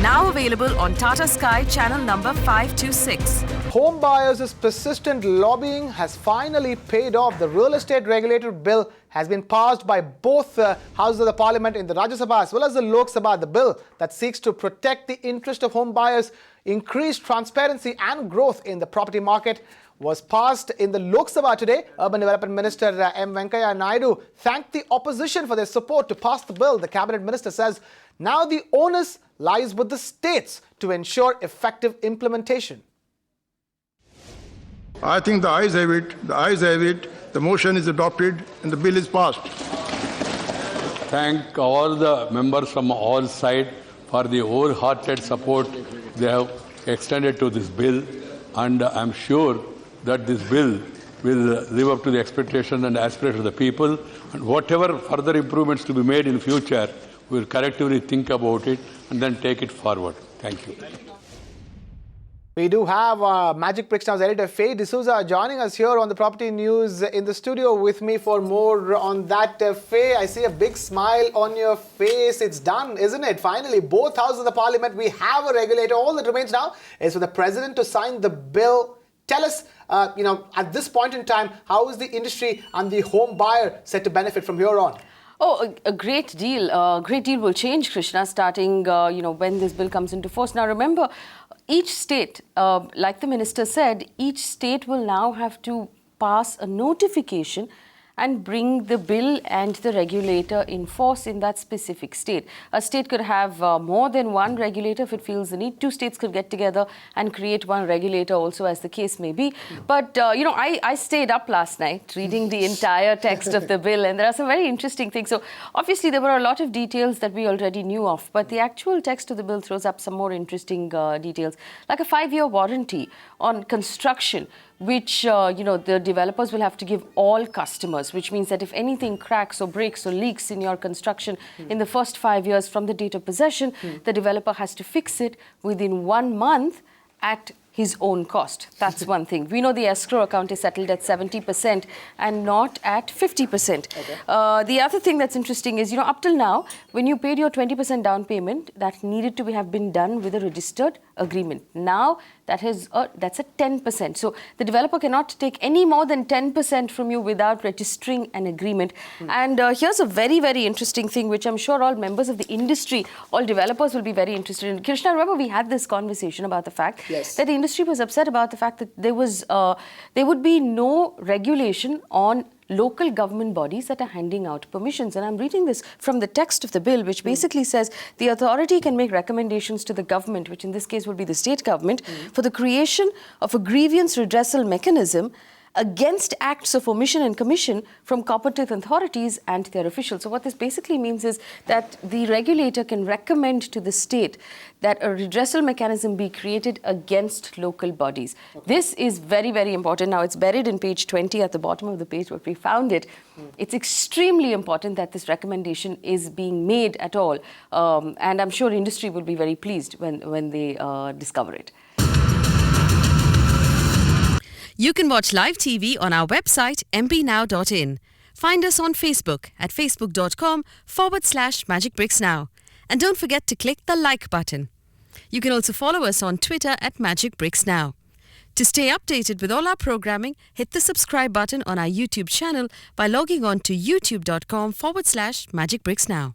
Now available on Tata Sky channel number 526. Homebuyers' persistent lobbying has finally paid off. The real estate regulator bill has been passed by both houses of the parliament in the Rajya Sabha as well as the Lok Sabha. The bill that seeks to protect the interest of homebuyers, increase transparency and growth in the property market was passed in the Lok Sabha today. Urban Development Minister M Venkaiah Naidu thanked the opposition for their support to pass the bill. The Cabinet Minister says now the onus lies with the states to ensure effective implementation. I think the ayes have it. The ayes have it. The motion is adopted and the bill is passed. Thank all the members from all sides for the wholehearted support they have extended to this bill, and I'm sure that this bill will live up to the expectation and aspiration of the people, and whatever further improvements to be made in future, we will collectively think about it and then take it forward. Thank you. We do have Magic Bricks Now's editor Faye D'Souza joining us here on the Property News in the studio with me for more on that. Faye, I see a big smile on your face. It's done, isn't it? Finally, both houses of the parliament, we have a regulator. All that remains now is for the president to sign the bill. Tell us, at this point in time, how is the industry and the home buyer set to benefit from here on? Oh, a great deal. A great deal will change, Krishna, starting, when this bill comes into force. Now, remember, each state, like the minister said, each state will now have to pass a notification and bring the bill and the regulator in force in that specific state. A state could have more than one regulator if it feels the need. Two states could get together and create one regulator also, as the case may be. But, I stayed up last night reading the entire text of the bill, and there are some very interesting things. So, obviously, there were a lot of details that we already knew of, but the actual text of the bill throws up some more interesting details, like a 5-year warranty on construction, which, the developers will have to give all customers, which means that if anything cracks or breaks or leaks in your construction in the first 5 years from the date of possession, the developer has to fix it within 1 month at his own cost. That's one thing. We know the escrow account is settled at 70% and not at 50%. Okay. The other thing that's interesting is, up till now, when you paid your 20% down payment, that needed to have been done with a registered agreement. Now, that's at 10%. So the developer cannot take any more than 10% from you without registering an agreement. And here's a very, very interesting thing, which I'm sure all members of the industry, all developers will be very interested in. Krishna, remember we had this conversation about the fact that the industry was upset about the fact that there would be no regulation on local government bodies that are handing out permissions. And I'm reading this from the text of the bill, which basically says the authority can make recommendations to the government, which in this case would be the state government, for the creation of a grievance redressal mechanism against acts of omission and commission from competent authorities and their officials. So what this basically means is that the regulator can recommend to the state that a redressal mechanism be created against local bodies. Okay. This is very, very important. Now, it's buried in page 20 at the bottom of the page where we found it. It's extremely important that this recommendation is being made at all. And I'm sure industry will be very pleased when they discover it. You can watch live TV on our website mpnow.in. Find us on Facebook at facebook.com/magicbricksnow. And don't forget to click the like button. You can also follow us on Twitter at magicbricksnow. To stay updated with all our programming, hit the subscribe button on our YouTube channel by logging on to youtube.com/magicbricksnow.